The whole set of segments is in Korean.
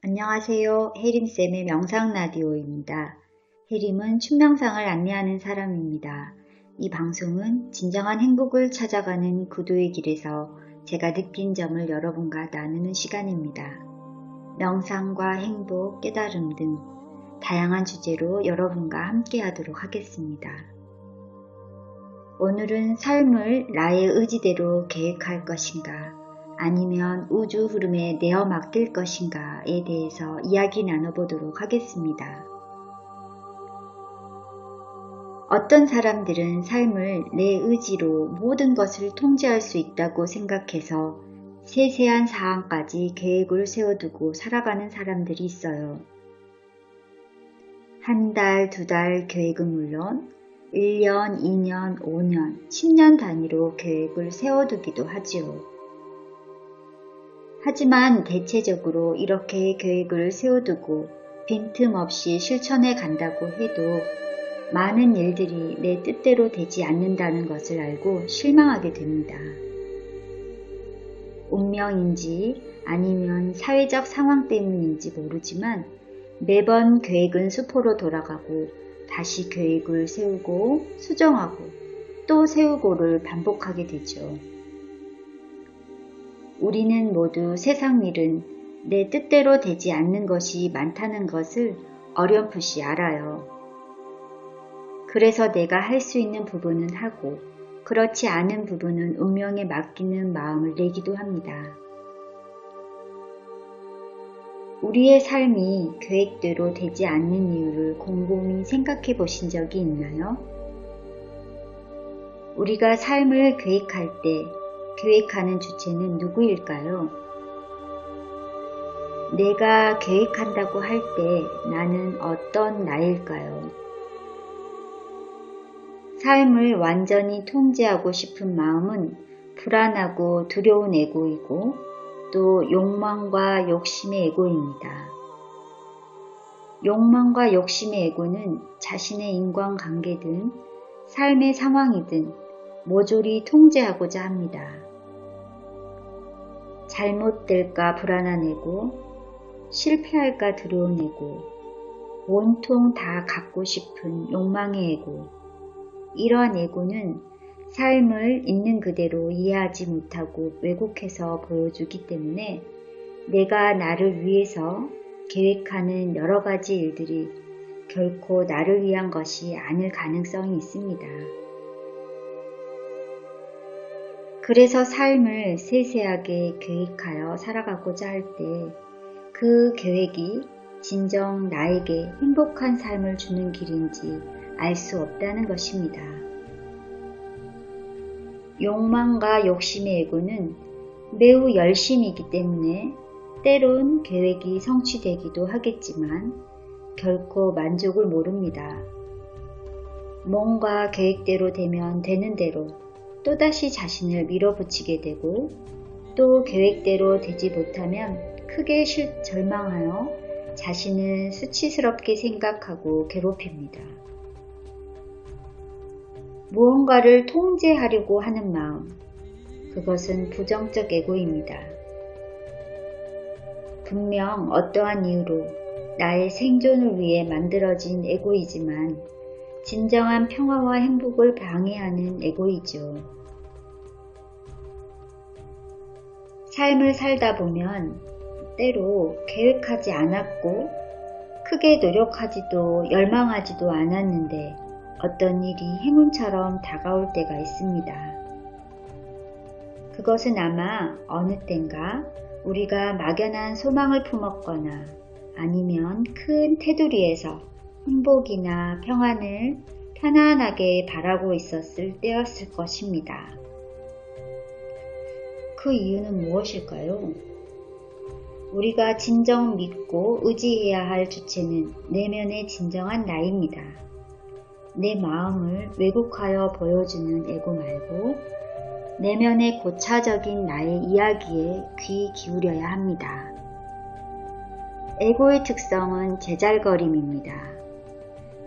안녕하세요. 혜림쌤의 명상라디오입니다. 혜림은 춘명상을 안내하는 사람입니다. 이 방송은 진정한 행복을 찾아가는 구도의 길에서 제가 느낀 점을 여러분과 나누는 시간입니다. 명상과 행복, 깨달음 등 다양한 주제로 여러분과 함께 하도록 하겠습니다. 오늘은 삶을 나의 의지대로 계획할 것인가 아니면 우주 흐름에 내어 맡길 것인가에 대해서 이야기 나눠보도록 하겠습니다. 어떤 사람들은 삶을 내 의지로 모든 것을 통제할 수 있다고 생각해서 세세한 사항까지 계획을 세워두고 살아가는 사람들이 있어요. 한 달, 두 달 계획은 물론 1년, 2년, 5년, 10년 단위로 계획을 세워두기도 하지요. 하지만 대체적으로 이렇게 계획을 세워두고 빈틈없이 실천해 간다고 해도 많은 일들이 내 뜻대로 되지 않는다는 것을 알고 실망하게 됩니다. 운명인지 아니면 사회적 상황 때문인지 모르지만 매번 계획은 수포로 돌아가고 다시 계획을 세우고 수정하고 또 세우고를 반복하게 되죠. 우리는 모두 세상 일은 내 뜻대로 되지 않는 것이 많다는 것을 어렴풋이 알아요. 그래서 내가 할 수 있는 부분은 하고 그렇지 않은 부분은 운명에 맡기는 마음을 내기도 합니다. 우리의 삶이 계획대로 되지 않는 이유를 곰곰이 생각해 보신 적이 있나요? 우리가 삶을 계획할 때 계획하는 주체는 누구일까요? 내가 계획한다고 할 때 나는 어떤 나일까요? 삶을 완전히 통제하고 싶은 마음은 불안하고 두려운 에고이고 또 욕망과 욕심의 에고입니다. 욕망과 욕심의 에고는 자신의 인간관계든 삶의 상황이든 모조리 통제하고자 합니다. 잘못될까 불안한 에고, 실패할까 두려운 에고, 온통 다 갖고 싶은 욕망의 에고, 이러한 에고는 삶을 있는 그대로 이해하지 못하고 왜곡해서 보여주기 때문에 내가 나를 위해서 계획하는 여러 가지 일들이 결코 나를 위한 것이 아닐 가능성이 있습니다. 그래서 삶을 세세하게 계획하여 살아가고자 할 때 그 계획이 진정 나에게 행복한 삶을 주는 길인지 알 수 없다는 것입니다. 욕망과 욕심의 에고는 매우 열심이기 때문에 때론 계획이 성취되기도 하겠지만 결코 만족을 모릅니다. 뭔가 계획대로 되면 되는 대로 또다시 자신을 밀어붙이게 되고 또 계획대로 되지 못하면 크게 절망하여 자신을 수치스럽게 생각하고 괴롭힙니다. 무언가를 통제하려고 하는 마음, 그것은 부정적 에고입니다. 분명 어떠한 이유로 나의 생존을 위해 만들어진 에고이지만 진정한 평화와 행복을 방해하는 에고이죠. 삶을 살다 보면 때로 계획하지 않았고 크게 노력하지도 열망하지도 않았는데 어떤 일이 행운처럼 다가올 때가 있습니다. 그것은 아마 어느 땐가 우리가 막연한 소망을 품었거나 아니면 큰 테두리에서 행복이나 평안을 편안하게 바라고 있었을 때였을 것입니다. 그 이유는 무엇일까요? 우리가 진정 믿고 의지해야 할 주체는 내면의 진정한 나입니다. 내 마음을 왜곡하여 보여주는 에고 말고 내면의 고차적인 나의 이야기에 귀 기울여야 합니다. 에고의 특성은 제잘거림입니다.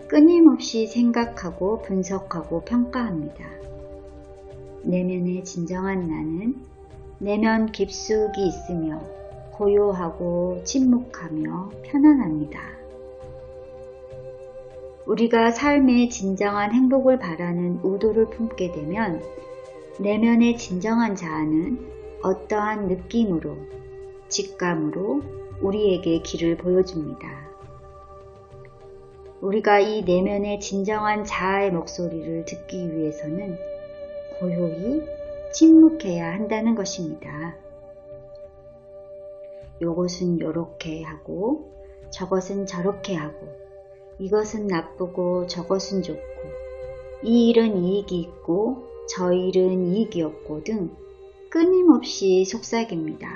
끊임없이 생각하고 분석하고 평가합니다. 내면의 진정한 나는 내면 깊숙이 있으며 고요하고 침묵하며 편안합니다. 우리가 삶의 진정한 행복을 바라는 의도를 품게 되면 내면의 진정한 자아는 어떠한 느낌으로, 직감으로 우리에게 길을 보여줍니다. 우리가 이 내면의 진정한 자아의 목소리를 듣기 위해서는 고요히 침묵해야 한다는 것입니다. 요것은 요렇게 하고 저것은 저렇게 하고 이것은 나쁘고 저것은 좋고 이 일은 이익이 있고 저 일은 이익이 없고 등 끊임없이 속삭입니다.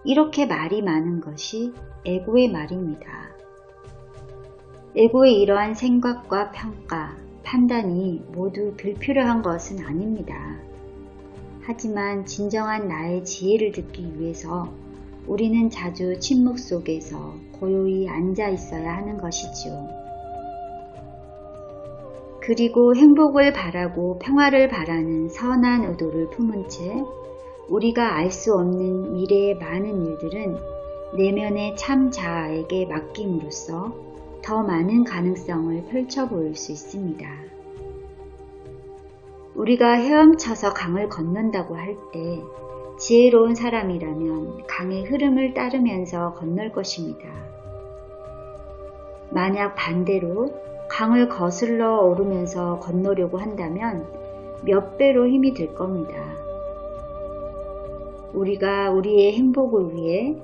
이렇게 말이 많은 것이 에고의 말입니다. 에고의 이러한 생각과 평가, 판단이 모두 불필요한 것은 아닙니다. 하지만 진정한 나의 지혜를 듣기 위해서 우리는 자주 침묵 속에서 고요히 앉아 있어야 하는 것이지요. 그리고 행복을 바라고 평화를 바라는 선한 의도를 품은 채 우리가 알 수 없는 미래의 많은 일들은 내면의 참 자아에게 맡김으로써 더 많은 가능성을 펼쳐 보일 수 있습니다. 우리가 헤엄쳐서 강을 건넌다고 할 때 지혜로운 사람이라면 강의 흐름을 따르면서 건널 것입니다. 만약 반대로 강을 거슬러 오르면서 건너려고 한다면 몇 배로 힘이 들 겁니다. 우리가 우리의 행복을 위해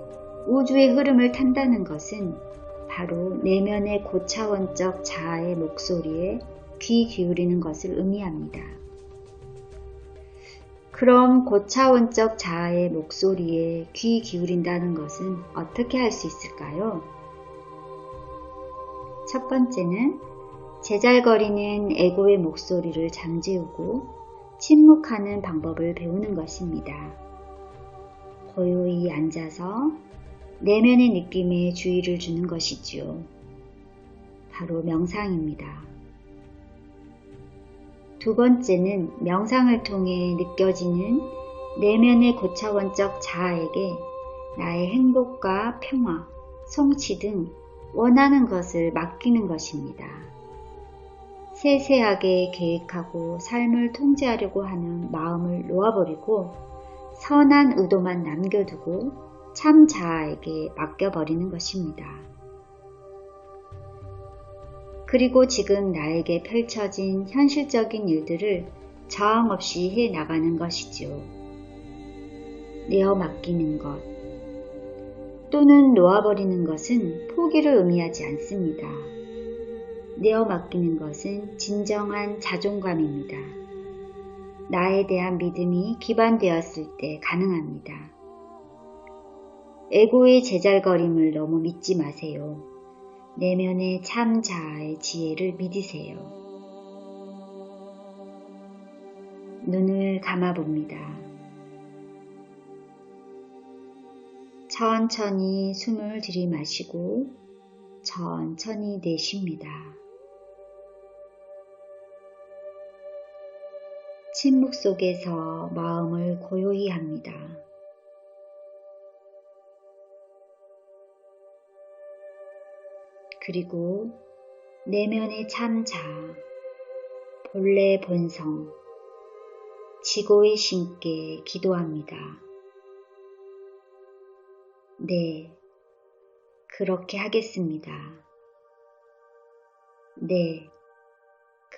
우주의 흐름을 탄다는 것은 바로 내면의 고차원적 자아의 목소리에 귀 기울이는 것을 의미합니다. 그럼 고차원적 자아의 목소리에 귀 기울인다는 것은 어떻게 할 수 있을까요? 첫 번째는 제잘거리는 에고의 목소리를 잠재우고 침묵하는 방법을 배우는 것입니다. 고요히 앉아서 내면의 느낌에 주의를 주는 것이지요. 바로 명상입니다. 두 번째는 명상을 통해 느껴지는 내면의 고차원적 자아에게 나의 행복과 평화, 성취 등 원하는 것을 맡기는 것입니다. 세세하게 계획하고 삶을 통제하려고 하는 마음을 놓아버리고 선한 의도만 남겨두고 참 자아에게 맡겨버리는 것입니다. 그리고 지금 나에게 펼쳐진 현실적인 일들을 저항 없이 해 나가는 것이죠. 내어 맡기는 것 또는 놓아버리는 것은 포기를 의미하지 않습니다. 내어 맡기는 것은 진정한 자존감입니다. 나에 대한 믿음이 기반되었을 때 가능합니다. 에고의 제잘거림을 너무 믿지 마세요. 내면의 참 자아의 지혜를 믿으세요. 눈을 감아봅니다. 천천히 숨을 들이마시고 천천히 내쉽니다. 침묵 속에서 마음을 고요히 합니다. 그리고 내면의 참 자아, 본래 본성, 지고의 신께 기도합니다. 네, 그렇게 하겠습니다. 네,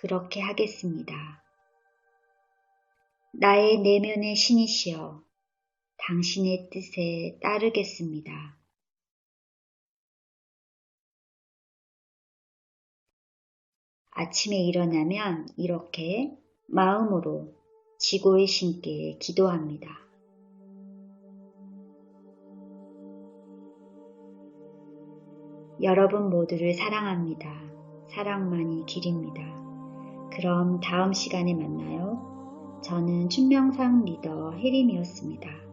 그렇게 하겠습니다. 나의 내면의 신이시여, 당신의 뜻에 따르겠습니다. 아침에 일어나면 이렇게 마음으로 지고의 신께 기도합니다. 여러분 모두를 사랑합니다. 사랑만이 길입니다. 그럼 다음 시간에 만나요. 저는 춘명상 리더 혜림이었습니다.